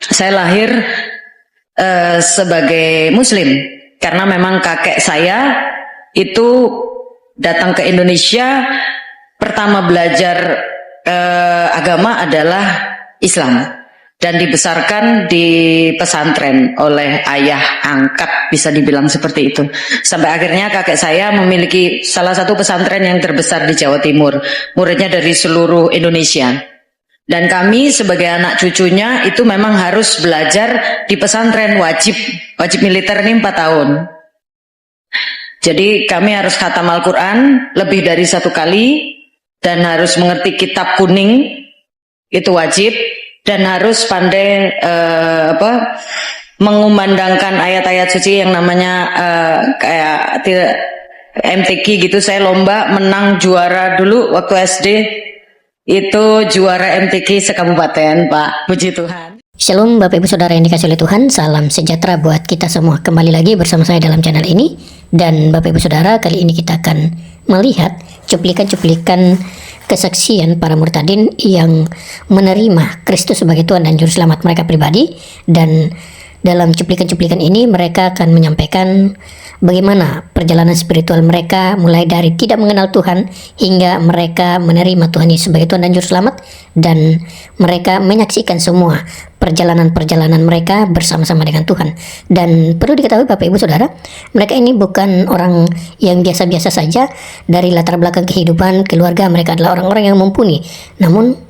Saya lahir sebagai Muslim karena memang kakek saya itu datang ke Indonesia, pertama belajar agama adalah Islam dan dibesarkan di pesantren oleh ayah angkat, bisa dibilang seperti itu. Sampai akhirnya kakek saya memiliki salah satu pesantren yang terbesar di Jawa Timur, muridnya dari seluruh Indonesia. Dan kami sebagai anak cucunya itu memang harus belajar di pesantren, wajib militer ini 4 tahun. Jadi kami harus khatam Al-Quran lebih dari 1 kali, dan harus mengerti kitab kuning, itu wajib, dan harus pandai mengumandangkan ayat-ayat suci yang namanya kayak MTQ gitu. Saya lomba menang juara dulu waktu SD. Itu juara MTQ sekabupaten, Pak. Puji Tuhan. Shalom Bapak Ibu Saudara yang dikasih oleh Tuhan. Salam sejahtera buat kita semua. Kembali lagi bersama saya dalam channel ini. Dan Bapak Ibu Saudara, kali ini kita akan melihat cuplikan-cuplikan kesaksian para murtadin yang menerima Kristus sebagai Tuhan dan Juru Selamat mereka pribadi. Dan dalam cuplikan-cuplikan ini mereka akan menyampaikan bagaimana perjalanan spiritual mereka mulai dari tidak mengenal Tuhan hingga mereka menerima Tuhan Yesus sebagai Tuhan dan Juru Selamat, dan mereka menyaksikan semua perjalanan-perjalanan mereka bersama-sama dengan Tuhan. Dan perlu diketahui Bapak Ibu Saudara, mereka ini bukan orang yang biasa-biasa saja. Dari latar belakang kehidupan keluarga mereka adalah orang-orang yang mumpuni. Namun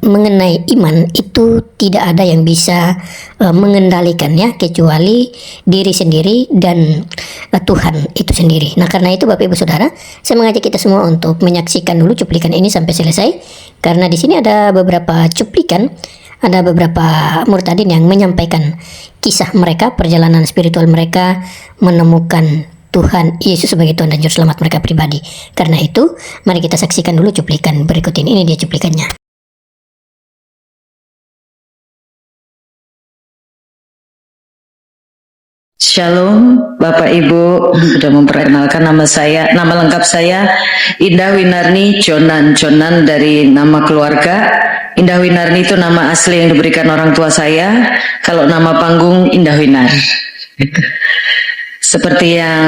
mengenai iman itu tidak ada yang bisa mengendalikannya kecuali diri sendiri dan Tuhan itu sendiri. Nah, karena itu Bapak Ibu Saudara, saya mengajak kita semua untuk menyaksikan dulu cuplikan ini sampai selesai, karena di sini ada beberapa cuplikan, ada beberapa murtadin yang menyampaikan kisah mereka, perjalanan spiritual mereka menemukan Tuhan Yesus sebagai Tuhan dan Juru Selamat mereka pribadi. Karena itu, mari kita saksikan dulu cuplikan berikut ini. Ini dia cuplikannya. Shalom Bapak Ibu, sudah memperkenalkan nama lengkap saya Indah Winarni Jonan dari nama keluarga. Indah Winarni itu nama asli yang diberikan orang tua saya. Kalau nama panggung Indah Winar. Seperti yang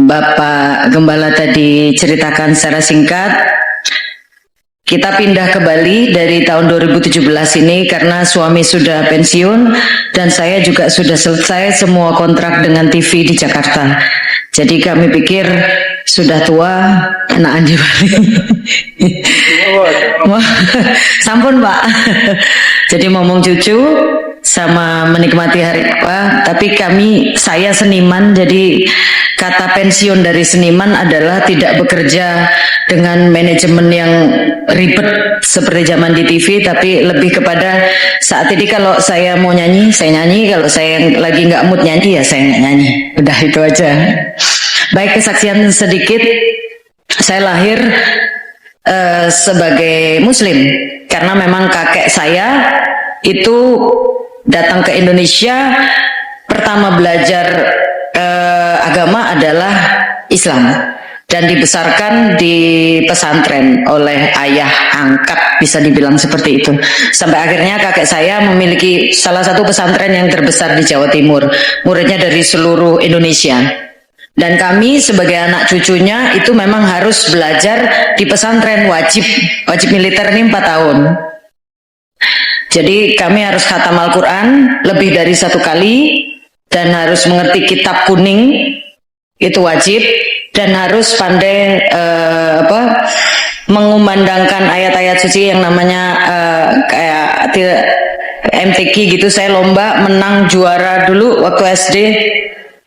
Bapak Gembala tadi ceritakan secara singkat, kita pindah ke Bali dari tahun 2017 ini karena suami sudah pensiun dan saya juga sudah selesai semua kontrak dengan TV di Jakarta. Jadi kami pikir sudah tua, enakan di Bali. Sampun Pak. Jadi ngomong cucu sama menikmati hari tua. Tapi saya seniman, jadi kata pensiun dari seniman adalah tidak bekerja dengan manajemen yang ribet seperti zaman di TV, tapi lebih kepada saat ini kalau saya mau nyanyi, saya nyanyi. Kalau saya lagi nggak mood nyanyi, ya saya nggak nyanyi. Udah itu aja. Baik, kesaksian sedikit. Saya lahir sebagai Muslim karena memang kakek saya itu datang ke Indonesia, pertama belajar agama adalah Islam dan dibesarkan di pesantren oleh ayah angkat, bisa dibilang seperti itu. Sampai akhirnya kakek saya memiliki salah satu pesantren yang terbesar di Jawa Timur, muridnya dari seluruh Indonesia. Dan kami sebagai anak cucunya itu memang harus belajar di pesantren, wajib militer ini 4 tahun. Jadi kami harus khatam Al-Quran lebih dari 1 kali, dan harus mengerti kitab kuning, itu wajib, dan harus pandai mengumandangkan ayat-ayat suci yang namanya kayak MTQ gitu. Saya lomba menang juara dulu waktu SD.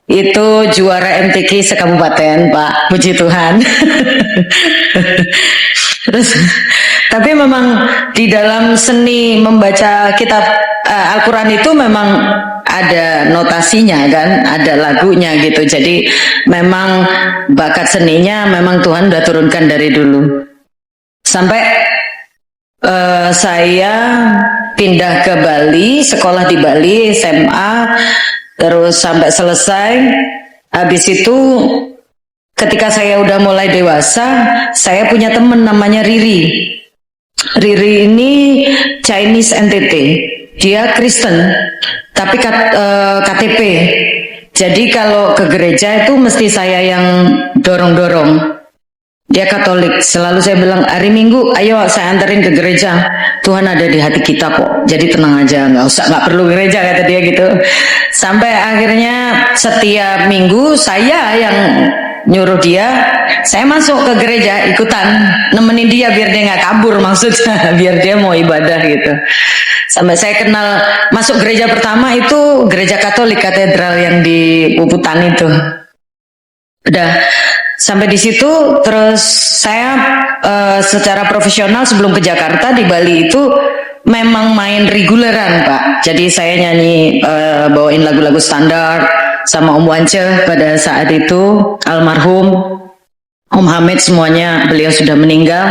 Itu juara MTQ sekabupaten, Pak. Puji Tuhan. Terus, tapi memang di dalam seni membaca kitab Al-Quran itu memang ada notasinya kan, ada lagunya gitu. Jadi memang bakat seninya memang Tuhan udah turunkan dari dulu. Sampai saya pindah ke Bali, sekolah di Bali, SMA, terus sampai selesai. Habis itu ketika saya udah mulai dewasa, saya punya teman namanya Riri. Riri ini Chinese entity. Dia Kristen, tapi KTP. Jadi kalau ke gereja itu mesti saya yang dorong-dorong. Dia Katolik, selalu saya bilang hari Minggu, ayo saya anterin ke gereja. Tuhan ada di hati kita kok, jadi tenang aja, nggak perlu gereja kata dia gitu. Sampai akhirnya setiap minggu saya yang nyuruh dia, saya masuk ke gereja ikutan, nemenin dia biar dia nggak kabur maksudnya, biar dia mau ibadah gitu. Sampai saya kenal masuk gereja pertama itu gereja Katolik katedral yang di Puputan itu. Udah sampai di situ terus saya secara profesional sebelum ke Jakarta di Bali itu memang main reguleran Pak. Jadi saya nyanyi bawain lagu-lagu standar sama Om Wance pada saat itu almarhum Om Hamid semuanya beliau sudah meninggal.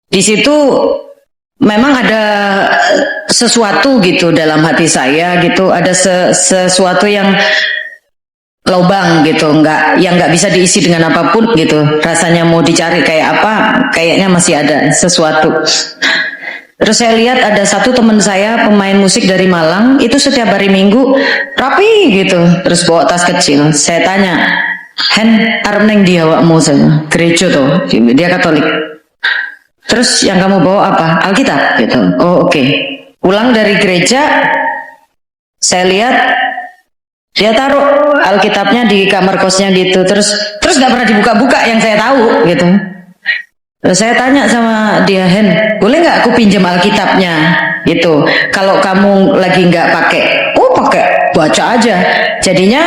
Di situ memang ada sesuatu gitu dalam hati saya gitu, ada sesuatu yang lobang gitu, yang nggak bisa diisi dengan apapun gitu. Rasanya mau dicari kayak apa, kayaknya masih ada sesuatu. Terus saya lihat ada satu teman saya pemain musik dari Malang itu setiap hari Minggu rapi gitu, terus bawa tas kecil. Saya tanya, Hen, arep neng dia wakmu saya gereja tuh, dia Katolik. Terus yang kamu bawa apa? Alkitab gitu. Oh oke. Pulang dari gereja, saya lihat dia taruh Alkitabnya di kamar kosnya gitu. Terus nggak pernah dibuka-buka yang saya tahu gitu. Terus saya tanya sama dia, Hen, boleh nggak aku pinjam Alkitabnya? Gitu. Kalau kamu lagi nggak pakai, pakai, baca aja. Jadinya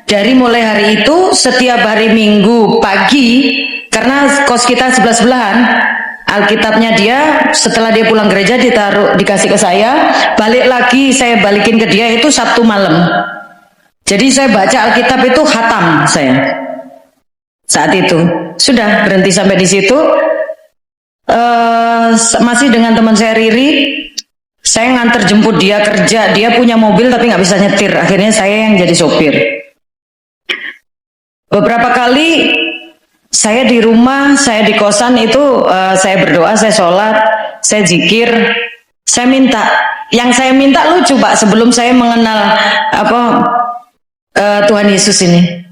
dari mulai hari itu setiap hari Minggu pagi, karena kos kita sebelah-sebelahan, Alkitabnya dia setelah dia pulang gereja dikasih ke saya, balik lagi saya balikin ke dia itu Sabtu malam. Jadi saya baca Alkitab itu khatam saya. Saat itu sudah berhenti sampai di situ. Masih dengan teman saya Riri, saya nganter jemput dia kerja. Dia punya mobil tapi nggak bisa nyetir. Akhirnya saya yang jadi sopir. Beberapa kali saya di rumah, saya di kosan itu saya berdoa, saya sholat, saya zikir, saya minta. Yang saya minta lucu Pak, sebelum saya mengenal Tuhan Yesus ini.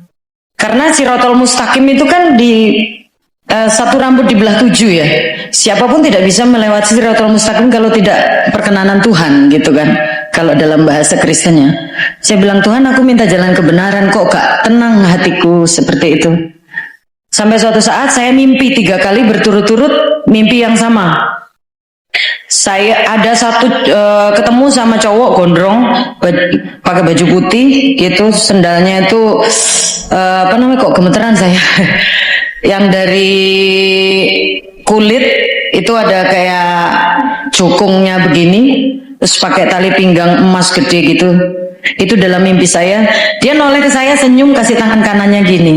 Karena Sirotol Mustaqim itu kan di satu rambut dibelah 7 ya. Siapapun tidak bisa melewati Sirotol Mustaqim kalau tidak perkenanan Tuhan gitu kan. Kalau dalam bahasa Kristennya. Saya bilang, Tuhan aku minta jalan kebenaran, kok gak tenang hatiku seperti itu. Sampai suatu saat saya mimpi 3 kali berturut-turut mimpi yang sama. Saya ada ketemu sama cowok gondrong pakai baju putih gitu, sendalnya itu kok gemeteran saya. Yang dari kulit itu ada kayak cukungnya begini, terus pakai tali pinggang emas gede gitu. Itu dalam mimpi saya. Dia noleh ke saya senyum kasih tangan kanannya gini.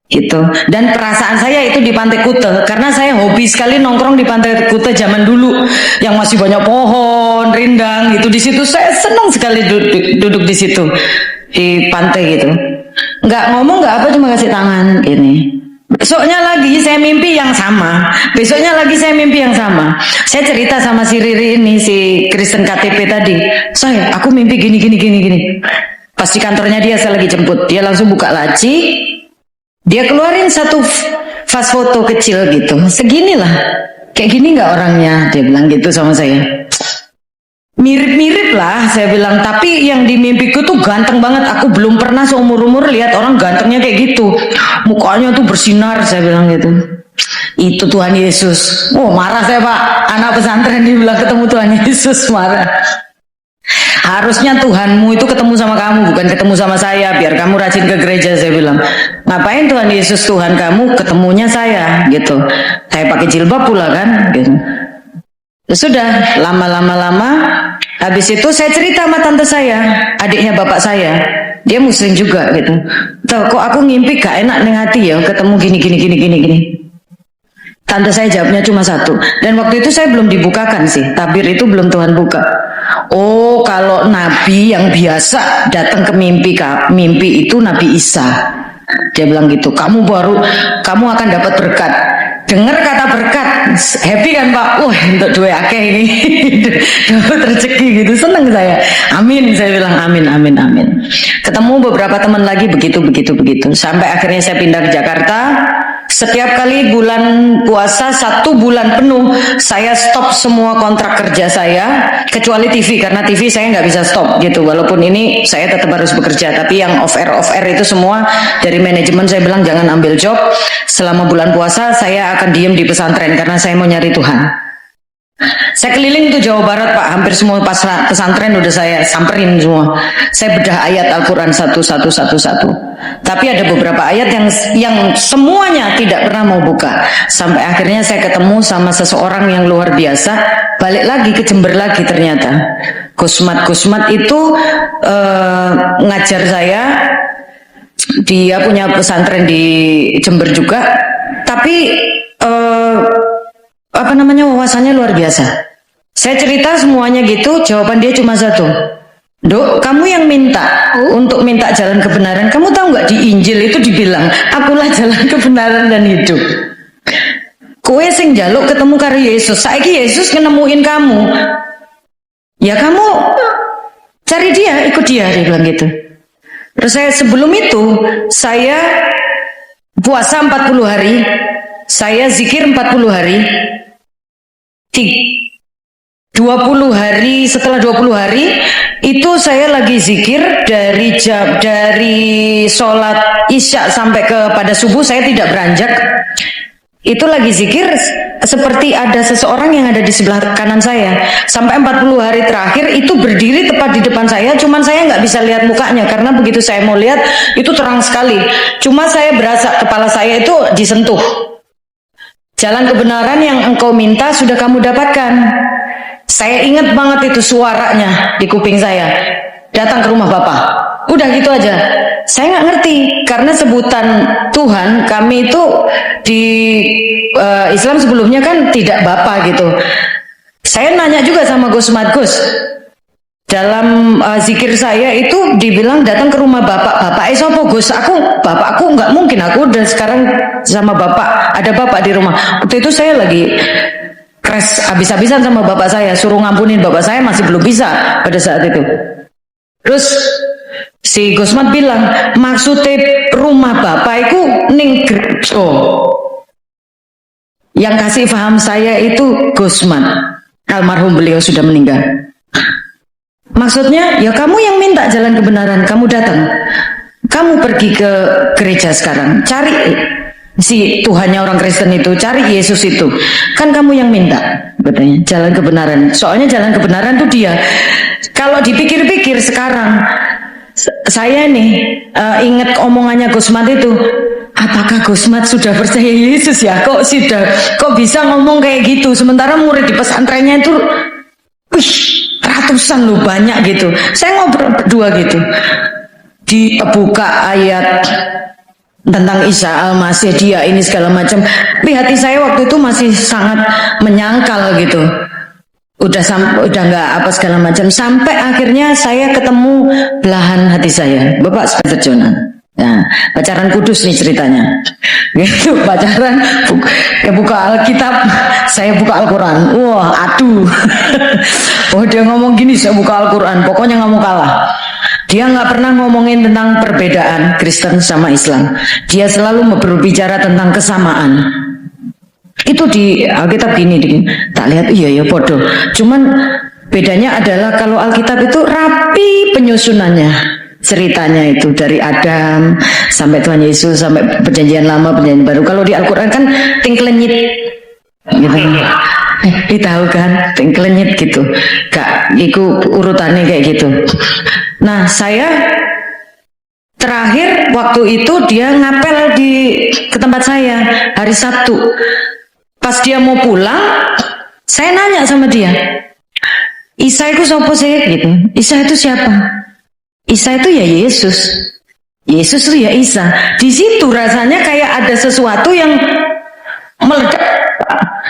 Gitu. Dan perasaan saya itu di Pantai Kute karena saya hobi sekali nongkrong di Pantai Kute zaman dulu yang masih banyak pohon rindang gitu. Di situ saya senang sekali duduk di situ di pantai gitu, nggak ngomong nggak apa, cuma kasih tangan gini. Besoknya lagi saya mimpi yang sama, besoknya lagi saya mimpi yang sama. Saya cerita sama si Riri ini, si Kristen KTP tadi, aku mimpi gini. Pas di kantornya dia, saya lagi jemput, dia langsung buka laci. Dia keluarin satu vas foto kecil gitu, seginilah, kayak gini nggak orangnya, dia bilang gitu sama saya. Mirip-mirip lah, saya bilang, tapi yang di mimpiku tuh ganteng banget. Aku belum pernah seumur-umur lihat orang gantengnya kayak gitu, mukanya tuh bersinar, saya bilang gitu. Itu Tuhan Yesus. Oh marah saya Pak, anak pesantren dibilang ketemu Tuhan Yesus, marah. Harusnya Tuhanmu itu ketemu sama kamu, bukan ketemu sama saya, biar kamu rajin ke gereja, saya bilang. Ngapain Tuhan Yesus Tuhan kamu ketemunya saya gitu. Saya pakai jilbab pula kan gitu. Sudah lama habis itu saya cerita sama tante saya, adiknya bapak saya, dia muslim juga gitu. Tuh, kok aku ngimpi gak enak nih hati ya ketemu gini. Tante saya jawabnya cuma satu, dan waktu itu saya belum dibukakan sih, tabir itu belum Tuhan buka. Oh, kalau nabi yang biasa datang ke mimpi itu Nabi Isa. Dia bilang gitu, kamu akan dapat berkat. dengar kata berkat, happy kan Pak? Wah, untuk dua akeh ini dapat rezeki gitu, seneng saya. Amin, saya bilang amin, amin, amin. Ketemu beberapa teman lagi begitu, sampai akhirnya saya pindah ke Jakarta. Setiap kali bulan puasa 1 bulan penuh, saya stop semua kontrak kerja saya, kecuali TV, karena TV saya nggak bisa stop gitu. Walaupun ini saya tetap harus bekerja, tapi yang off air itu semua dari manajemen saya bilang jangan ambil job. Selama bulan puasa saya akan diem di pesantren karena saya mau nyari Tuhan. Saya keliling tuh Jawa Barat Pak, hampir semua pesantren udah saya samperin semua. Saya bedah ayat Al-Quran satu. Tapi ada beberapa ayat yang semuanya tidak pernah mau buka. Sampai akhirnya saya ketemu sama seseorang yang luar biasa. Balik lagi ke Jember lagi ternyata. Gusmat itu ngajar saya. Dia punya pesantren di Jember juga. Tapi wawasannya luar biasa. Saya cerita semuanya gitu, jawaban dia cuma satu. Dok, kamu yang minta untuk minta jalan kebenaran, kamu tahu nggak di Injil itu dibilang, akulah jalan kebenaran dan hidup. Kowe sing njaluk ketemu karo Yesus, saiki Yesus nemuin kamu. Ya kamu cari dia, ikut dia bilang gitu. Terus sebelum itu, saya puasa 40 hari, saya zikir 40 hari, 20 hari, setelah 20 hari itu saya lagi zikir dari sholat isya sampai kepada subuh saya tidak beranjak. Itu lagi zikir seperti ada seseorang yang ada di sebelah kanan saya. Sampai 40 hari terakhir itu berdiri tepat di depan saya, cuman saya nggak bisa lihat mukanya karena begitu saya mau lihat itu terang sekali. Cuma saya berasa kepala saya itu disentuh. Jalan kebenaran yang engkau minta sudah kamu dapatkan. Saya ingat banget itu suaranya di kuping saya. Datang ke rumah Bapak. Udah gitu aja. Saya nggak ngerti karena sebutan Tuhan kami itu di Islam sebelumnya kan tidak Bapak gitu. Saya nanya juga sama Gus Matgus. Dalam zikir saya itu dibilang datang ke rumah bapak sopo Gus, bapakku nggak mungkin, aku udah sekarang sama bapak, ada bapak di rumah. Waktu itu saya lagi crash habis-habisan sama bapak saya, suruh ngampunin bapak saya masih belum bisa pada saat itu. Terus si Gusmat bilang maksudnya rumah bapak itu ning Gereja. Yang kasih paham saya itu Gusmat, almarhum beliau sudah meninggal. Maksudnya, ya kamu yang minta jalan kebenaran, kamu datang. Kamu pergi ke gereja sekarang, cari si Tuhannya orang Kristen itu, cari Yesus itu. Kan kamu yang minta, katanya, jalan kebenaran. Soalnya jalan kebenaran itu dia. Kalau dipikir-pikir sekarang, saya nih ingat omongannya Gusmat itu. Apakah Gusmat sudah percaya Yesus ya? Kok bisa ngomong kayak gitu? Sementara murid di pesantrennya itu, ratusan loh, banyak gitu. Saya ngobrol berdua gitu, dibuka ayat tentang Isa Al-Masih, dia ini segala macam. Tapi hati saya waktu itu masih sangat menyangkal gitu. Udah nggak apa segala macam. Sampai akhirnya saya ketemu belahan hati saya, Bapak Spencer Jonan. Nah, pacaran kudus nih ceritanya. Gitu, pacaran buka Alkitab, saya buka Al-Quran. Wah, aduh. Oh, dia ngomong gini, saya buka Al-Quran. Pokoknya nggak mau kalah. Dia nggak pernah ngomongin tentang perbedaan Kristen sama Islam. Dia selalu berbicara tentang kesamaan. Itu di Alkitab gini, tak lihat iya ya bodoh. Cuman bedanya adalah kalau Alkitab itu rapi penyusunannya. Ceritanya itu dari Adam sampai Tuhan Yesus sampai perjanjian lama perjanjian baru. Kalau di Al-Quran kan tingklenyit gitu. Tahu kan tingklenyit gitu. Kak, itu urutannya kayak gitu. Nah, saya terakhir waktu itu dia ngapel ke tempat saya hari Sabtu. Pas dia mau pulang, saya nanya sama dia, Isa itu siapa sih? Gitu. Isa itu siapa? Isa itu ya Yesus. Yesus itu ya Isa. Di situ rasanya kayak ada sesuatu yang meledak.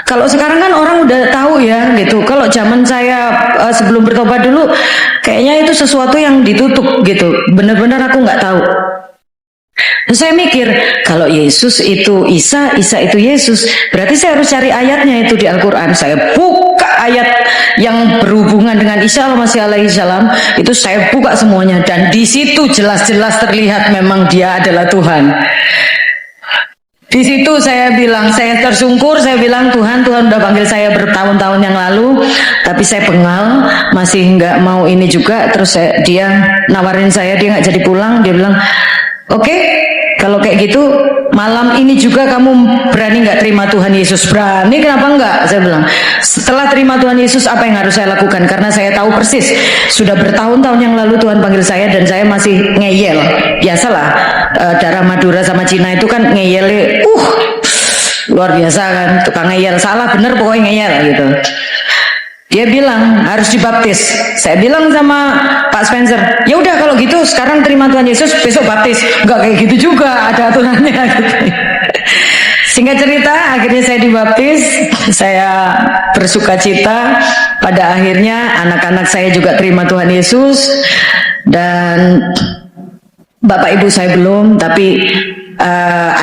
Kalau sekarang kan orang udah tahu ya gitu. Kalau zaman saya sebelum bertobat dulu, kayaknya itu sesuatu yang ditutup gitu. Benar-benar aku nggak tahu. Terus saya mikir, kalau Yesus itu Isa, Isa itu Yesus, berarti saya harus cari ayatnya itu di Al-Quran. Saya buka ayat yang berhubungan dengan Isa alaihi salam, itu saya buka semuanya, dan di situ jelas-jelas terlihat memang dia adalah Tuhan. Di situ saya bilang, saya tersungkur, saya bilang, Tuhan udah panggil saya bertahun-tahun yang lalu, tapi saya bengal, masih nggak mau ini juga. Terus dia nawarin saya, dia nggak jadi pulang, dia bilang, oke, kalau kayak gitu, malam ini juga kamu berani nggak terima Tuhan Yesus? Berani, kenapa enggak? Saya bilang, setelah terima Tuhan Yesus, apa yang harus saya lakukan? Karena saya tahu persis, sudah bertahun-tahun yang lalu Tuhan panggil saya, dan saya masih ngeyel. Biasalah, darah Madura sama Cina itu kan ngeyelnya, luar biasa kan, tukang ngeyel, salah bener pokoknya ngeyel gitu. Dia bilang harus dibaptis. Saya bilang sama Pak Spencer, ya udah kalau gitu sekarang terima Tuhan Yesus, besok baptis. Enggak kayak gitu juga, ada aturannya gitu. Singkat cerita, akhirnya saya dibaptis. Saya bersuka cita. Pada akhirnya anak-anak saya juga terima Tuhan Yesus, dan bapak ibu saya belum, tapi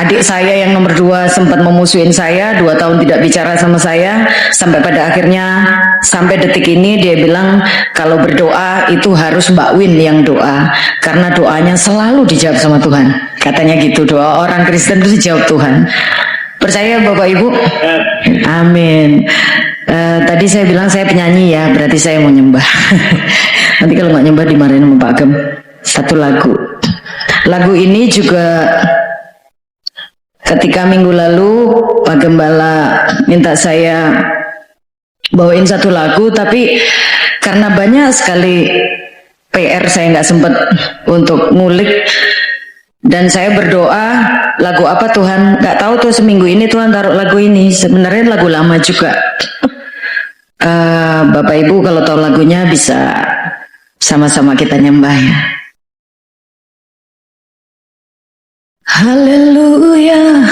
adik saya yang nomor 2 sempat memusuhin saya, 2 tahun tidak bicara sama saya, sampai pada akhirnya sampai detik ini dia bilang kalau berdoa itu harus Mbak Win yang doa, karena doanya selalu dijawab sama Tuhan. Katanya gitu, doa orang Kristen itu dijawab Tuhan. Percaya Bapak Ibu? Amin. Tadi saya bilang saya penyanyi ya, berarti saya mau nyembah. Nanti kalau nggak nyembah dimarahin sama Pak Gem. Satu lagu. Lagu ini juga ketika minggu lalu Pak Gembala minta saya bawain satu lagu, tapi karena banyak sekali PR saya nggak sempat untuk ngulik, dan saya berdoa lagu apa Tuhan, nggak tahu tuh seminggu ini Tuhan taruh lagu ini, sebenarnya lagu lama juga. Bapak Ibu kalau tahu lagunya bisa sama-sama kita nyembah ya. Hallelujah.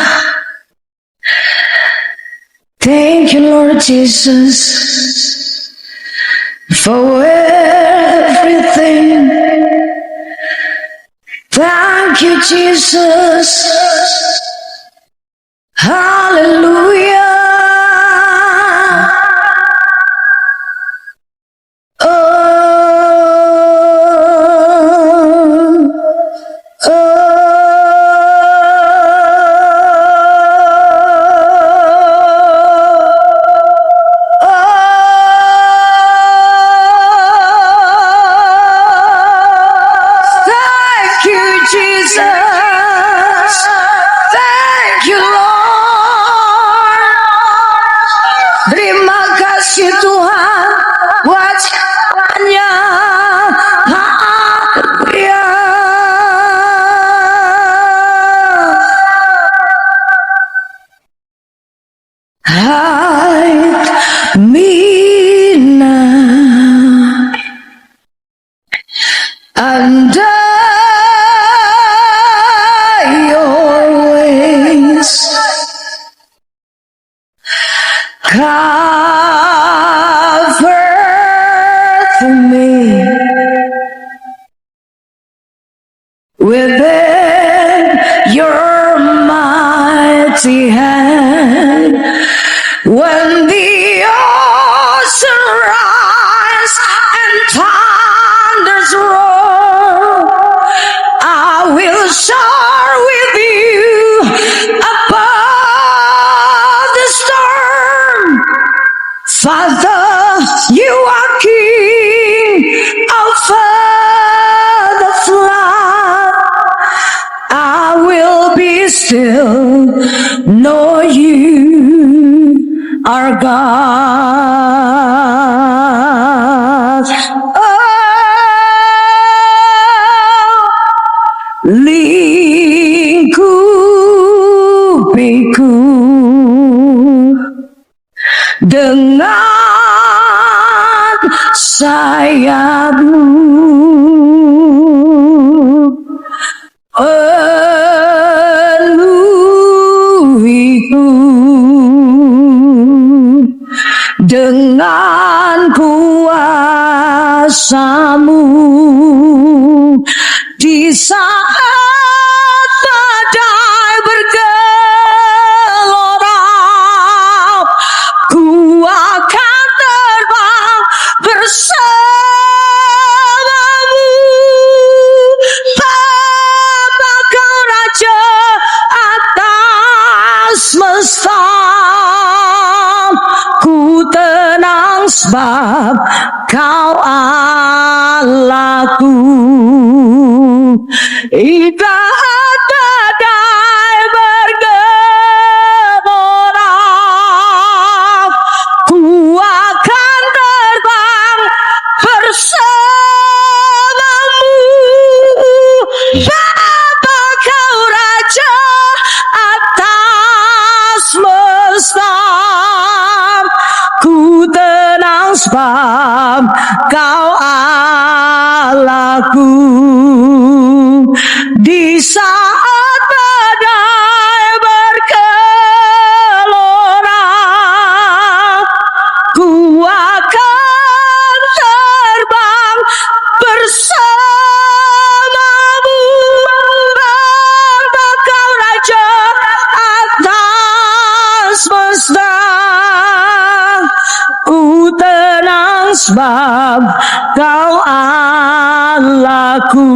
Thank you Lord Jesus for everything. Thank you Jesus. Hallelujah. Within your mighty hand, when the ocean rise and thunders roar, I will soar with you above the storm. Father, you are King over the flood. I will be still, know you are God. Lingkupiku dengan sayapmu, penuhiku dengan kuasamu di saat sebab kau Allahku. Itaat badai bergemuruh, ku akan terbang bersamamu. Bapa kau Raja atas semesta, ku tenang sebab kau Allahku. Di saat badai bergelora, ku akan terbang bersamamu. Bapa kau Raja atas semesta, ku tenang sebab kau Allahku.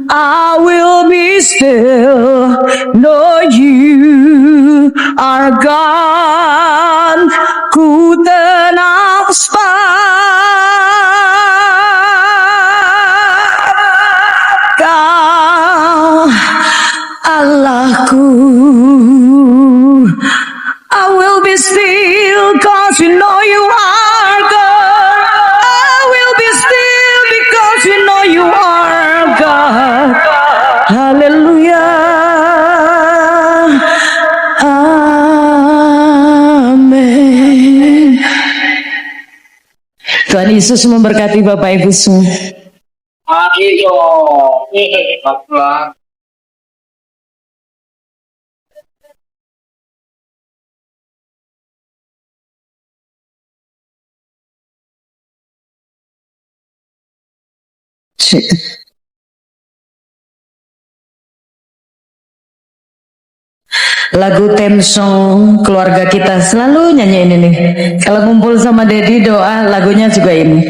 I will be still, know you are God. Ku tenang sebab kau Allahku. I will be still, cause we know you are God. I will be still because we know you are God. Hallelujah. Amin. Tuhan Yesus memberkati Bapak Ibu semua. Lagu theme song keluarga kita selalu nyanyiin ini. Kalau ngumpul sama Dedi doa lagunya juga ini.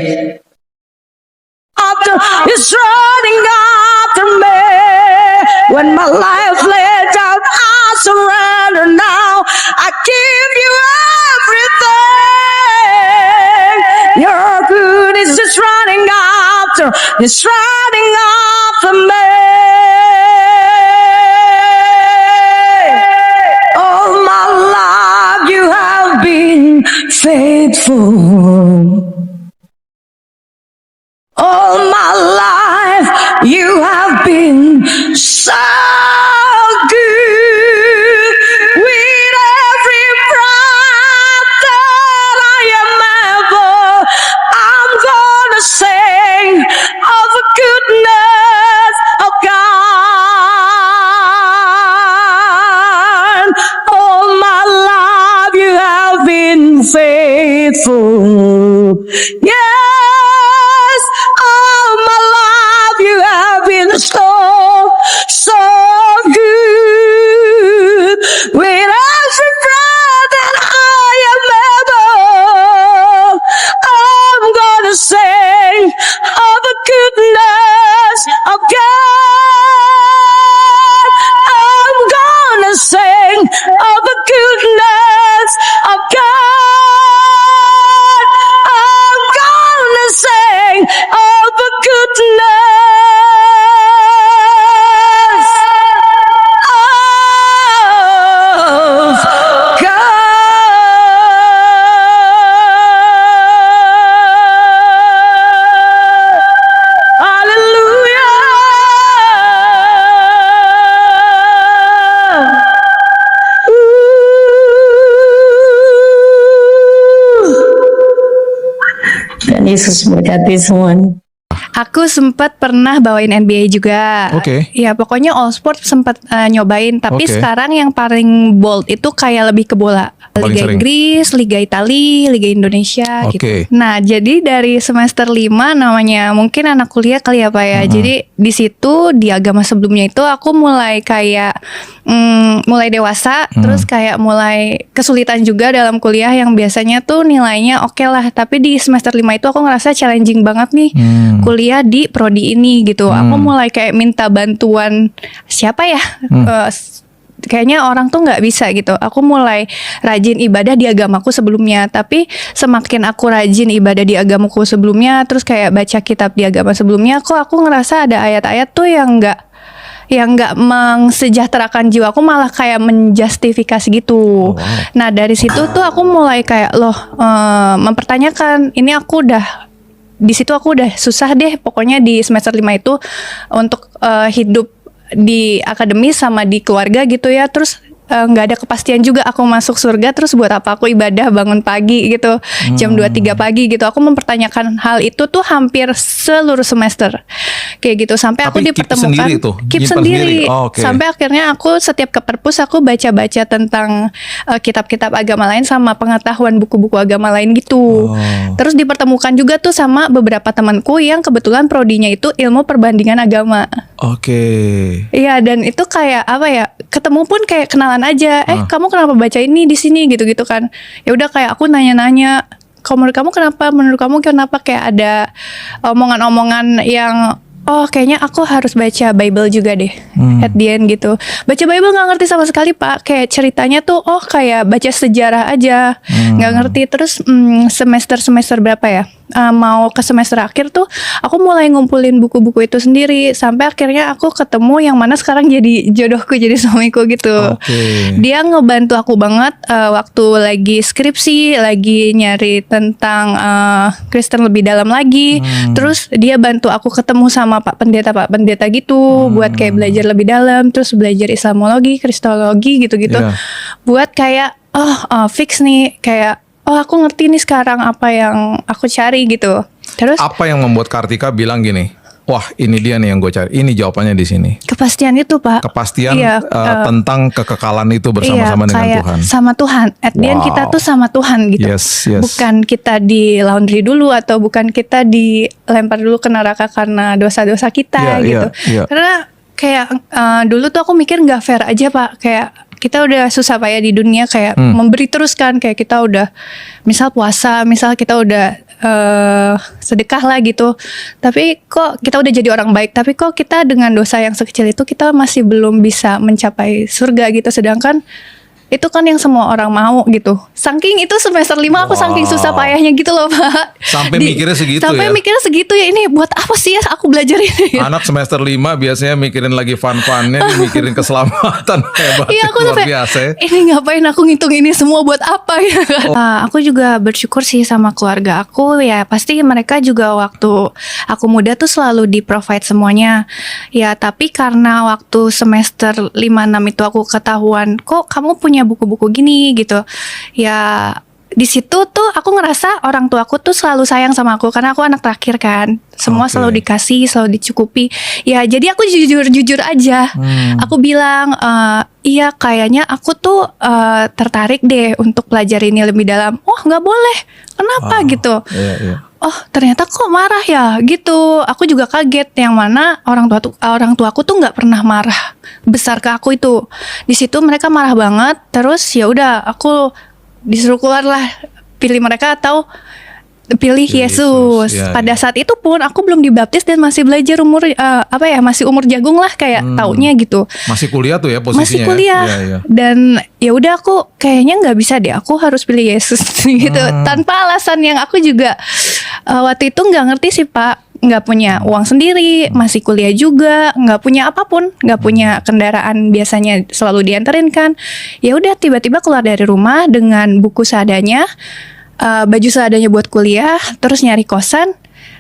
After is running after me, when my life laid down, I surrender now. I give you everything. Your goodness is running after, it's running after me. All my life you have been faithful. All my life you have been so good. With every breath that I am ever, I'm gonna sing of the goodness of God. All my life you have been faithful. Yes, all my life you have been so, so good. With every breath that I am able, I'm gonna sing of the goodness of God. I'm gonna sing of the goodness of God. I'm gonna sing of the goodness of God. Hallelujah. Dan Yesus berkati semuanya. Aku sempat pernah bawain NBA juga. Oke. Ya pokoknya all sport sempat nyobain. Tapi Oke. sekarang yang paling bold itu kayak lebih ke bola. Paling Liga sering. Inggris, Liga Italia, Liga Indonesia Oke. gitu. Nah jadi dari semester 5 namanya mungkin anak kuliah kali ya Pak ya. Jadi di situ di agama sebelumnya itu aku mulai kayak mulai dewasa. Terus kayak mulai kesulitan juga dalam kuliah yang biasanya tuh nilainya oke lah. Tapi di semester 5 itu aku ngerasa challenging banget nih. Kuliah di prodi ini gitu. Aku mulai kayak minta bantuan siapa ya kayaknya orang tuh nggak bisa gitu. Aku mulai rajin ibadah di agamaku sebelumnya, tapi semakin aku rajin ibadah di agamaku sebelumnya, terus kayak baca kitab di agama sebelumnya, kok aku ngerasa ada ayat-ayat tuh yang nggak mensejahterakan jiwaku, malah kayak menjustifikasi gitu. wow. Nah dari situ tuh aku mulai kayak mempertanyakan, ini aku udah di situ aku udah susah deh pokoknya di semester 5 itu untuk hidup di akademis sama di keluarga gitu ya, terus nggak ada kepastian juga aku masuk surga, terus buat apa aku ibadah bangun pagi gitu jam 2-3 pagi gitu. Aku mempertanyakan hal itu tuh hampir seluruh semester kayak gitu, sampai aku Tapi keep dipertemukan sendiri tuh? keep Nyimpan sendiri. sendiri? Oh, oke. Sampai akhirnya aku setiap ke perpus aku baca-baca tentang kitab-kitab agama lain sama pengetahuan buku-buku agama lain gitu. Oh. Terus dipertemukan juga tuh sama beberapa temanku yang kebetulan prodinya itu ilmu perbandingan agama. Oke. Iya, dan itu kayak apa ya? Ketemu pun kayak kenalan aja. Kamu kenapa baca ini di sini gitu-gitu kan? Ya udah kayak aku nanya-nanya. Kalau menurut kamu kenapa? Menurut kamu kenapa? Kayak ada omongan-omongan yang kayaknya aku harus baca Bible juga deh at the end gitu. Baca Bible nggak ngerti sama sekali Pak. Kayak ceritanya tuh kayak baca sejarah aja, nggak ngerti. Terus semester berapa ya? Mau ke semester akhir tuh aku mulai ngumpulin buku-buku itu sendiri, sampai akhirnya aku ketemu yang mana sekarang jadi jodohku, jadi suamiku gitu. Oke. Dia ngebantu aku banget waktu lagi skripsi, lagi nyari tentang Kristen lebih dalam lagi. Terus dia bantu aku ketemu sama Pak Pendeta gitu, buat kayak belajar lebih dalam, terus belajar Islamologi, Kristologi gitu-gitu. Iya. Buat kayak fix nih, kayak aku ngerti nih sekarang apa yang aku cari gitu. Terus Apa yang membuat Kartika bilang gini, wah ini dia nih yang gue cari, ini jawabannya di sini. kepastian itu Pak. Kepastian Iya, tentang kekekalan itu bersama-sama dengan kayak Tuhan. sama Tuhan. At the end Wow. kita tuh sama Tuhan gitu. Yes, yes. Bukan kita di laundry dulu, atau bukan kita dilempar dulu ke neraka karena dosa-dosa kita Iya, gitu. iya, iya. Karena kayak dulu tuh aku mikir nggak fair aja Pak. Kayak kita udah susah payah di dunia, kayak memberi terus kan. Kayak kita udah misal puasa, misal kita udah sedekah lah gitu, tapi kok kita udah jadi orang baik, tapi kok kita dengan dosa yang sekecil itu kita masih belum bisa mencapai surga gitu. Sedangkan itu kan yang semua orang mau gitu. Saking itu semester 5 aku saking susah payahnya gitu loh Pak. Sampai mikirnya segitu sampai ya? mikirnya segitu ya, ini buat apa sih ya aku belajar ini? Anak semester 5 biasanya mikirin lagi fun-funnya, nih mikirin keselamatan. Hebat, Iya, aku luar sampai biasa ya. ini ngapain aku ngitung ini semua buat apa ya kan? Aku juga bersyukur sih sama keluarga aku ya. Pasti mereka juga waktu aku muda tuh selalu di provide semuanya. Ya tapi karena waktu semester 5-6 itu aku ketahuan, kok kamu punya buku-buku gini gitu. Ya di situ tuh aku ngerasa orang tuaku tuh selalu sayang sama aku, karena aku anak terakhir kan. Semua Oke. selalu dikasih, selalu dicukupi. Ya jadi aku jujur aja. Aku bilang iya kayaknya aku tuh tertarik deh untuk belajar ini lebih dalam. Oh nggak boleh, kenapa gitu? Iya, iya. Oh ternyata kok marah ya gitu. Aku juga kaget, yang mana orang tuaku tuh nggak pernah marah besar ke aku itu. Di situ mereka marah banget. Terus ya udah aku disuruh keluar lah, pilih mereka atau pilih Yesus. Ya, Pada ya. saat itu pun aku belum dibaptis dan masih belajar masih umur jagung lah kayak taunya gitu. Masih kuliah tuh ya posisinya. Masih kuliah. Ya? Iya, iya. Dan ya udah aku kayaknya nggak bisa deh, aku harus pilih Yesus gitu, tanpa alasan yang aku juga waktu itu nggak ngerti sih Pak. Nggak punya uang sendiri, masih kuliah juga, nggak punya apapun, nggak punya kendaraan, biasanya selalu dianterin kan. Ya udah tiba-tiba keluar dari rumah dengan buku seadanya, baju seadanya buat kuliah, terus nyari kosan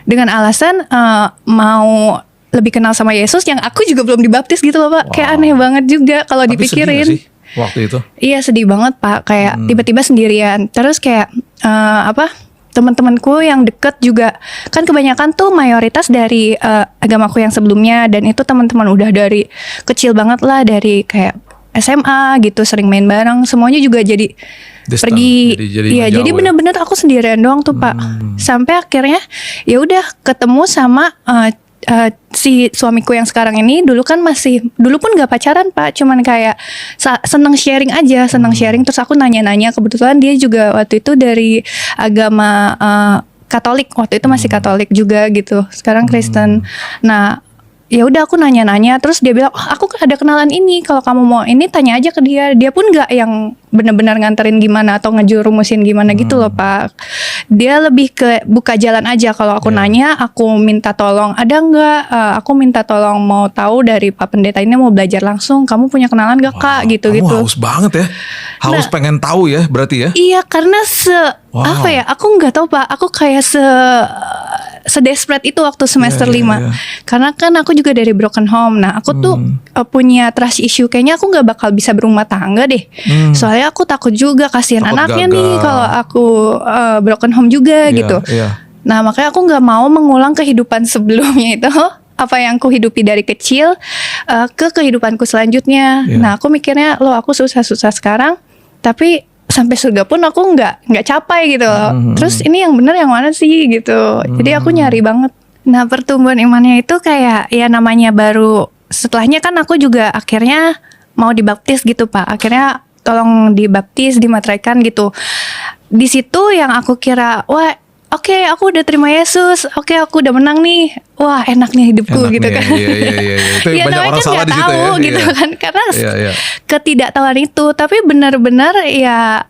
dengan alasan mau lebih kenal sama Yesus yang aku juga belum dibaptis gitu loh Pak. Kayak aneh banget juga kalau Tapi sedih dipikirin. nggak sih waktu itu? Iya sedih banget Pak, kayak tiba-tiba sendirian. Terus kayak teman-temanku yang deket juga kan kebanyakan tuh mayoritas dari agamaku yang sebelumnya, dan itu teman-teman udah dari kecil banget lah, dari kayak SMA gitu, sering main bareng, semuanya juga jadi Distant, pergi. jadi Iya, menjauh jadi ya. benar-benar aku sendirian doang tuh Pak. Sampai akhirnya ya udah ketemu sama si suamiku yang sekarang ini. Dulu pun gak pacaran Pak, cuman kayak seneng sharing aja, terus aku nanya-nanya, kebetulan dia juga waktu itu dari agama Katolik, waktu itu masih Katolik juga gitu, sekarang Kristen. Nah ya udah aku nanya-nanya, terus dia bilang, oh, aku ada kenalan ini, kalau kamu mau ini tanya aja ke dia. Dia pun nggak yang benar-benar nganterin gimana atau ngejurumusin gimana gitu loh Pak. Dia lebih ke buka jalan aja. Kalau aku nanya, aku minta tolong, ada nggak? Aku minta tolong mau tahu dari Pak Pendeta ini, mau belajar langsung. Kamu punya kenalan gak Kak? Gitu-gitu. Kamu haus banget ya, haus pengen tahu ya berarti ya. Iya, karena apa ya? Aku nggak tahu Pak. Aku kayak sedesperate itu waktu semester 5. Karena kan aku juga dari broken home. Nah, aku tuh punya trust issue. Kayaknya aku nggak bakal bisa berumah tangga deh. Soalnya aku takut juga kasihan Takut anaknya gagal. nih kalau aku broken home juga gitu. Nah, makanya aku nggak mau mengulang kehidupan sebelumnya itu. Apa yang aku hidupi dari kecil ke kehidupanku selanjutnya. Nah, aku mikirnya, loh aku susah-susah sekarang, tapi sampai surga pun aku nggak capai gitu loh. Terus ini yang benar yang mana sih gitu. Jadi aku nyari banget. Nah, pertumbuhan imannya itu kayak ya namanya baru, setelahnya kan aku juga akhirnya mau dibaptis gitu Pak. Akhirnya tolong dibaptis, dimateraikan gitu. Di situ yang aku kira, wah oke, aku udah terima Yesus. Oke, aku udah menang nih. Wah, enak nih hidupku Enak gitu nih, kan. iya. Itu Ya, banyak namanya orang kan salah nggak di situ tahu ya. gitu kan. Karena Iya. ketidaktahuan itu. Tapi benar-benar ya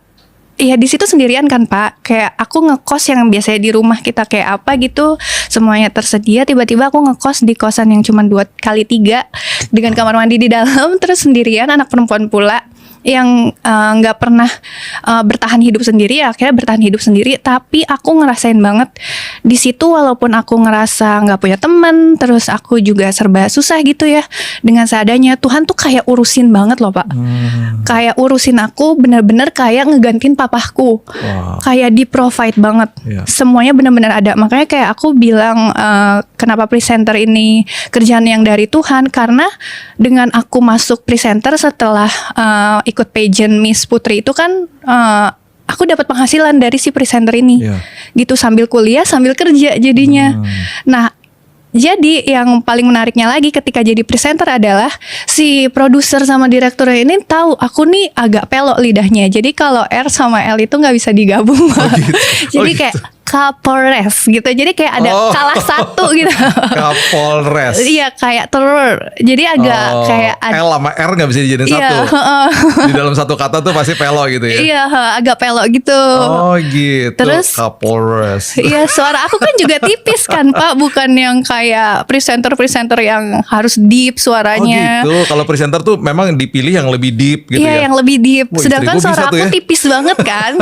di situ sendirian kan Pak. Kayak aku ngekos yang biasanya di rumah kita kayak apa gitu, semuanya tersedia. Tiba-tiba aku ngekos di kosan yang cuma 2x3 dengan kamar mandi di dalam, terus sendirian, anak perempuan pula yang nggak pernah bertahan hidup sendiri. Akhirnya bertahan hidup sendiri, tapi aku ngerasain banget di situ, walaupun aku ngerasa nggak punya teman, terus aku juga serba susah gitu ya, dengan seadanya Tuhan tuh kayak urusin banget loh Pak. Kayak urusin aku bener-bener kayak ngegantiin papahku. Kayak di provide banget. Semuanya bener-bener ada. Makanya kayak aku bilang kenapa presenter ini kerjaan yang dari Tuhan, karena dengan aku masuk presenter setelah ikut pageant Miss Putri itu kan aku dapat penghasilan dari si presenter ini. Gitu, sambil kuliah sambil kerja jadinya. Nah, jadi yang paling menariknya lagi ketika jadi presenter adalah si produser sama direkturnya ini tahu aku nih agak pelok lidahnya. Jadi kalau R sama L itu nggak bisa digabung. Jadi kayak Kapolres gitu. Jadi kayak ada kalah satu gitu. Kapolres. Iya, kayak teror. Jadi agak kayak L sama R nggak bisa dijadiin satu. Di dalam satu kata tuh pasti pelok gitu ya. Iya, agak pelok gitu. Oh gitu. Terus Kapolres. Iya, suara aku kan juga tipis kan Pak, bukan yang kayak presenter yang harus deep suaranya. Oh gitu. Kalau presenter tuh memang dipilih yang lebih deep gitu ya. Iya, yang lebih deep. Wah, Sedangkan istriku bisa suara tuh aku ya. tipis banget kan.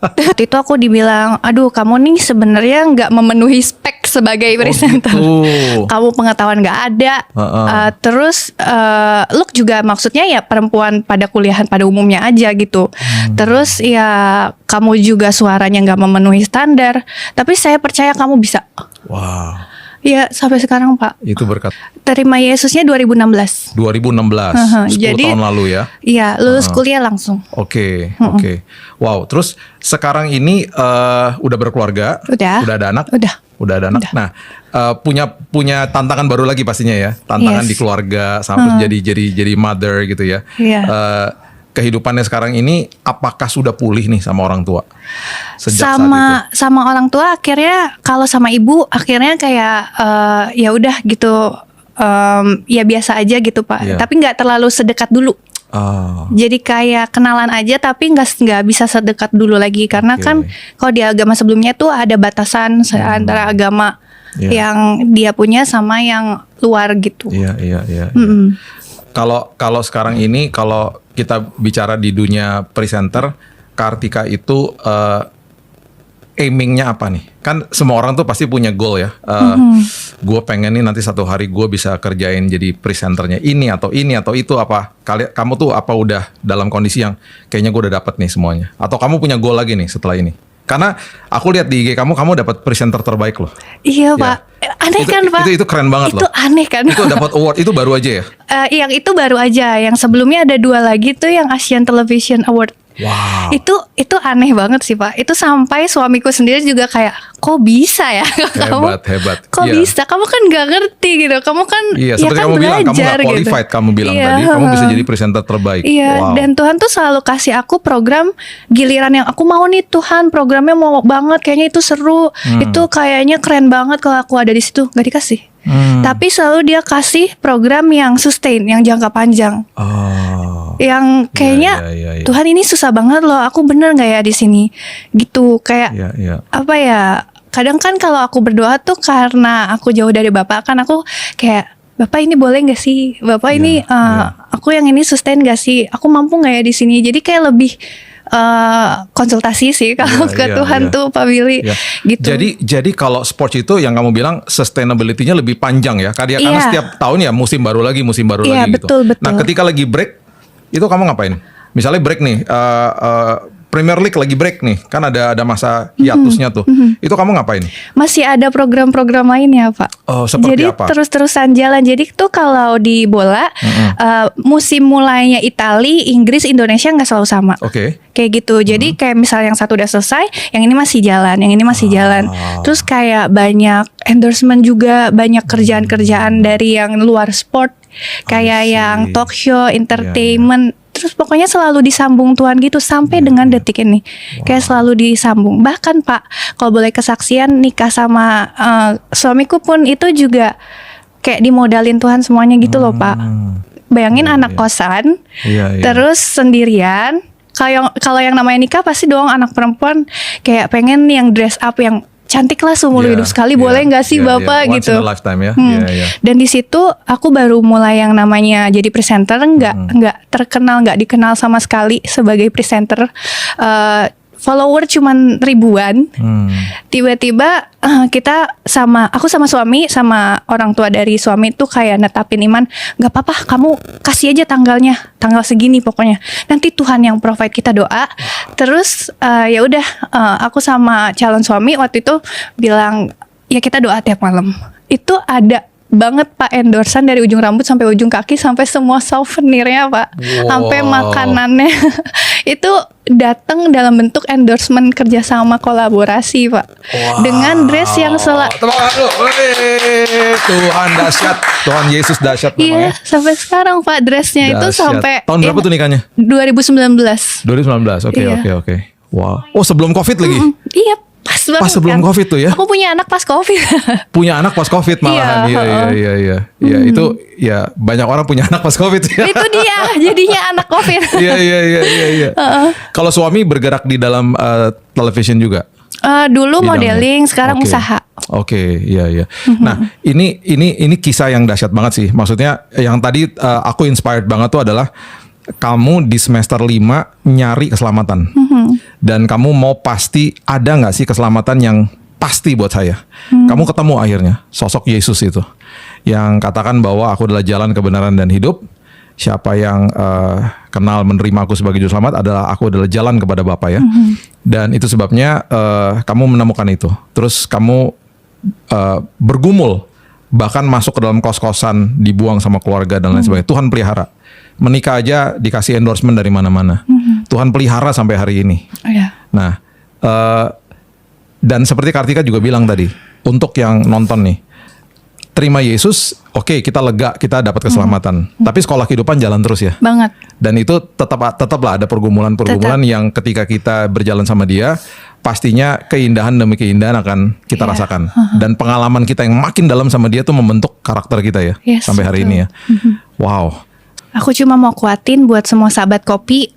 Waktu itu aku dibilang, aduh kamu nih sebenarnya nggak memenuhi spek sebagai presenter. gitu. Kamu pengetahuan nggak ada. Terus look juga maksudnya ya perempuan pada kuliahan pada umumnya aja gitu. Terus ya kamu juga suaranya nggak memenuhi standar. Tapi saya percaya kamu bisa. Wow. Ya sampai sekarang Pak. Itu berkat Terima Yesusnya 2016. 2016, 10 Jadi- tahun lalu ya. Iya, lulus kuliah langsung. Oke. Wow, terus sekarang ini udah berkeluarga, Udah. ada anak, Udah. ada anak. Nah, punya tantangan baru lagi pastinya ya, tantangan Yes. di keluarga sampai jadi mother gitu ya. Iya. Kehidupannya sekarang ini apakah sudah pulih nih sama orang tua sejak saat itu? Sama orang tua akhirnya, kalau sama ibu akhirnya kayak ya udah gitu, ya biasa aja gitu Pak. Iya. Tapi nggak terlalu sedekat dulu. Oh, Jadi kayak kenalan aja, tapi nggak bisa sedekat dulu lagi, karena Oke. kan kalau di agama sebelumnya tuh ada batasan antara agama Iya. yang dia punya sama yang luar gitu. iya. Kalau sekarang ini, kalau kita bicara di dunia presenter, Kartika itu aimingnya apa nih? Kan semua orang tuh pasti punya goal ya. Gue pengen nih nanti satu hari gue bisa kerjain jadi presenternya ini atau itu apa? Kamu tuh apa udah dalam kondisi yang kayaknya gue udah dapet nih semuanya? Atau kamu punya goal lagi nih setelah ini? Karena aku lihat di IG kamu dapat presenter terbaik loh. Iya Pak, aneh kan Pak? Itu keren banget Itu loh. aneh kan? Itu dapat award itu baru aja ya? Yang itu baru aja. Yang sebelumnya ada 2 lagi tuh yang Asian Television Award. Wow. Itu aneh banget sih Pak. Itu sampai suamiku sendiri juga kayak, kok bisa ya kamu? Hebat. Kok Iya. bisa? Kamu kan nggak ngerti gitu. Kamu kan Iya, ya seperti kan kamu bilang, kamu belajar nggak qualified, kamu bilang Iya, tadi, kamu bisa jadi presenter terbaik. Iya, Wow. dan Tuhan tuh selalu kasih aku program giliran yang aku mau nih Tuhan, programnya mau banget, kayaknya itu seru, itu kayaknya keren banget kalau aku ada di situ, nggak dikasih. Tapi selalu dia kasih program yang sustain, yang jangka panjang, Oh. yang kayaknya Iya. Tuhan ini susah banget loh, aku bener nggak ya di sini, gitu kayak Iya. apa ya? Kadang kan kalau aku berdoa tuh karena aku jauh dari Bapak kan aku kayak Bapak ini boleh nggak sih? Bapak ini aku yang ini sustain nggak sih? Aku mampu nggak ya di sini? Jadi kayak lebih konsultasi sih kalau ke Tuhan tuh Pak Billy Iya. gitu. Jadi kalau sports itu yang kamu bilang sustainability-nya lebih panjang ya. Karena Iya. setiap tahun ya musim baru lagi Iya, gitu. betul. Nah, ketika lagi break itu kamu ngapain? Misalnya break nih Premier League lagi break nih, kan ada masa hiatusnya tuh. Itu kamu ngapain? Masih ada program-program lainnya Pak. Oh, seperti Jadi apa? terus-terusan jalan. Jadi tuh kalau di bola musim mulainya Italia, Inggris, Indonesia nggak selalu sama. Oke. Kayak gitu. Jadi kayak misalnya yang satu udah selesai, yang ini masih jalan, yang ini masih jalan. Terus kayak banyak endorsement juga, banyak kerjaan-kerjaan dari yang luar sport, kayak yang talk show, entertainment. Terus pokoknya selalu disambung Tuhan gitu sampai dengan detik ini. Kayak selalu disambung. Bahkan Pak, kalau boleh kesaksian nikah sama suamiku pun itu juga kayak dimodalin Tuhan semuanya gitu loh Pak. Bayangin anak kosan, Iya. terus sendirian. Kalau yang namanya nikah pasti dong anak perempuan kayak pengen yang dress up yang cantik lah seumur hidup sekali, boleh nggak sih Bapak Once gitu. in a lifetime ya. Iya. Dan di situ aku baru mulai yang namanya jadi presenter, nggak terkenal, nggak dikenal sama sekali sebagai presenter. Follower cuman ribuan. Tiba-tiba aku sama suami, sama orang tua dari suami tuh kayak netapin iman, nggak apa-apa, kamu kasih aja tanggal segini pokoknya. Nanti Tuhan yang provide, kita doa. Terus ya udah, aku sama calon suami waktu itu bilang ya kita doa tiap malam. Itu ada banget Pak endorsan dari ujung rambut sampai ujung kaki, sampai semua souvenirnya Pak, sampai makanannya itu datang dalam bentuk endorsement kerjasama kolaborasi Pak, dengan dress yang Tepuk tangan dulu. Wih, Tuhan dahsyat, Tuhan Yesus dahsyat memang iya ya. sampai sekarang Pak dressnya itu Dahsyat. sampai Tahun berapa tuh nikahnya? 2019. 2019. Iya. Oke. Wow. Oh, sebelum Covid lagi. Iya pas banget. Pas sebelum kan. Covid tuh ya. Aku punya anak pas Covid. Punya anak pas Covid malahan. Iya. Ya, itu ya banyak orang punya anak pas Covid ya. Itu dia jadinya anak Covid. Iya. Kalau suami bergerak di dalam television juga. Dulu Bidangnya. modeling, sekarang Oke. usaha. Oke, iya. Nah, ini kisah yang dahsyat banget sih. Maksudnya yang tadi aku inspired banget tuh adalah kamu di semester 5 nyari keselamatan. Dan kamu mau pasti ada nggak sih keselamatan yang pasti buat saya. Kamu ketemu akhirnya sosok Yesus itu yang katakan bahwa aku adalah jalan kebenaran dan hidup. Siapa yang kenal menerima aku sebagai juru selamat aku adalah jalan kepada Bapa ya. Dan itu sebabnya kamu menemukan itu. Terus kamu bergumul, bahkan masuk ke dalam kos-kosan, dibuang sama keluarga dan lain sebagainya. Tuhan pelihara. Menikah aja dikasih endorsement dari mana-mana. Tuhan pelihara sampai hari ini. Iya. Nah, dan seperti Kartika juga bilang tadi, untuk yang nonton nih, terima Yesus, oke, kita lega, kita dapat keselamatan. Tapi sekolah kehidupan jalan terus ya. Banget. Dan itu tetaplah ada pergumulan-pergumulan yang ketika kita berjalan sama Dia, pastinya keindahan demi keindahan akan kita rasakan. Dan pengalaman kita yang makin dalam sama Dia tuh membentuk karakter kita ya, Yes, sampai hari betul. ini ya. Wow. Aku cuma mau kuatin buat semua sahabat kopi.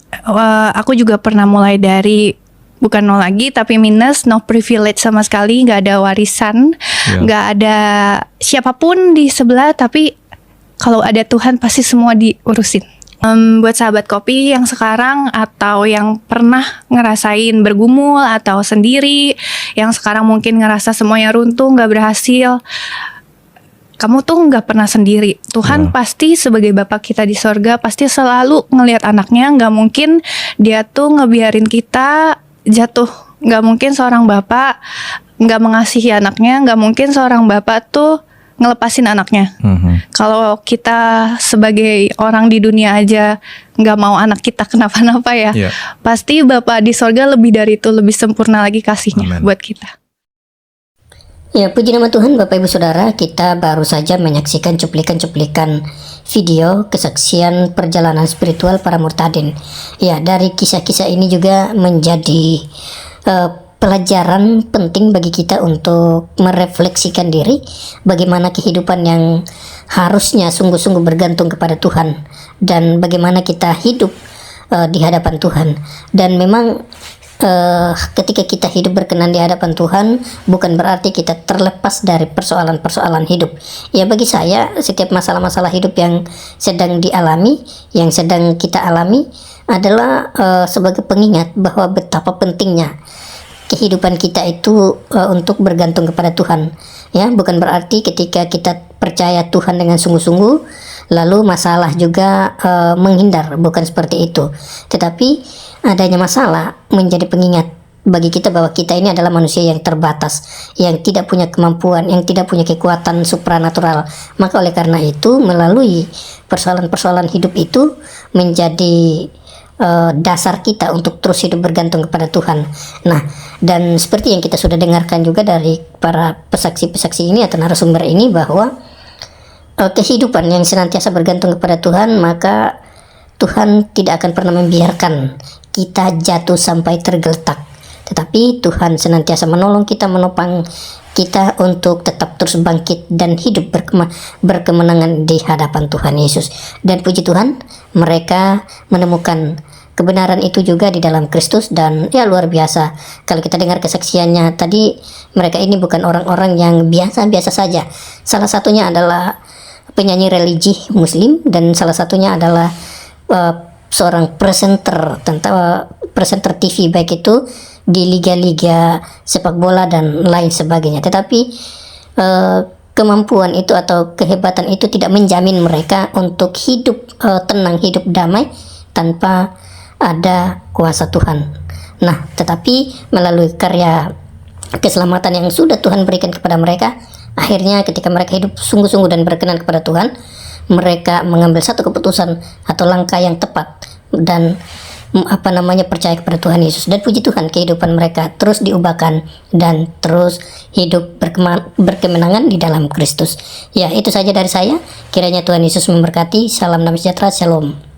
Aku juga pernah mulai dari bukan nol lagi, tapi minus, no privilege sama sekali, nggak ada warisan, nggak ada siapapun di sebelah. Tapi kalau ada Tuhan pasti semua diurusin. Buat sahabat kopi yang sekarang atau yang pernah ngerasain bergumul atau sendiri, yang sekarang mungkin ngerasa semuanya runtuh, nggak berhasil. Kamu tuh nggak pernah sendiri. Tuhan pasti sebagai Bapak kita di sorga pasti selalu ngelihat anaknya. Nggak mungkin Dia tuh ngebiarin kita jatuh. Nggak mungkin seorang Bapak nggak mengasihi anaknya. Nggak mungkin seorang Bapak tuh ngelepasin anaknya. Kalau kita sebagai orang di dunia aja nggak mau anak kita kenapa-napa ya, Iya. pasti Bapa di sorga lebih dari itu, lebih sempurna lagi kasihnya Amin. buat kita. Ya, puji nama Tuhan Bapak Ibu Saudara, kita baru saja menyaksikan cuplikan-cuplikan video kesaksian perjalanan spiritual para murtadin. Ya, dari kisah-kisah ini juga menjadi pelajaran penting bagi kita untuk merefleksikan diri bagaimana kehidupan yang harusnya sungguh-sungguh bergantung kepada Tuhan dan bagaimana kita hidup di hadapan Tuhan. Dan memang ketika kita hidup berkenan di hadapan Tuhan bukan berarti kita terlepas dari persoalan-persoalan hidup. Ya, bagi saya setiap masalah-masalah hidup yang sedang dialami, yang sedang kita alami adalah sebagai pengingat bahwa betapa pentingnya kehidupan kita itu untuk bergantung kepada Tuhan. Ya, bukan berarti ketika kita percaya Tuhan dengan sungguh-sungguh lalu masalah juga menghindar, bukan seperti itu. Tetapi adanya masalah menjadi pengingat bagi kita bahwa kita ini adalah manusia yang terbatas, yang tidak punya kemampuan, yang tidak punya kekuatan supranatural. Maka oleh karena itu melalui persoalan-persoalan hidup itu menjadi dasar kita untuk terus hidup bergantung kepada Tuhan. Nah, dan seperti yang kita sudah dengarkan juga dari para pesaksi-pesaksi ini atau narasumber ini bahwa kehidupan yang senantiasa bergantung kepada Tuhan, maka Tuhan tidak akan pernah membiarkan kita jatuh sampai tergeletak. Tetapi Tuhan senantiasa menolong kita, menopang kita untuk tetap terus bangkit dan hidup berkemenangan di hadapan Tuhan Yesus. Dan puji Tuhan, mereka menemukan kebenaran itu juga di dalam Kristus. Dan ya, luar biasa kalau kita dengar kesaksiannya tadi, mereka ini bukan orang-orang yang biasa-biasa saja. Salah satunya adalah penyanyi religi Muslim dan salah satunya adalah seorang presenter presenter TV, baik itu di liga-liga sepak bola dan lain sebagainya. Tetapi kemampuan itu atau kehebatan itu tidak menjamin mereka untuk hidup tenang, hidup damai tanpa ada kuasa Tuhan. Nah, tetapi melalui karya keselamatan yang sudah Tuhan berikan kepada mereka, akhirnya ketika mereka hidup sungguh-sungguh dan berkenan kepada Tuhan, mereka mengambil satu keputusan atau langkah yang tepat dan percaya kepada Tuhan Yesus. Dan puji Tuhan, kehidupan mereka terus diubahkan dan terus hidup berkemenangan di dalam Kristus. Ya, itu saja dari saya. Kiranya Tuhan Yesus memberkati. Salam damai sejahtera. Shalom.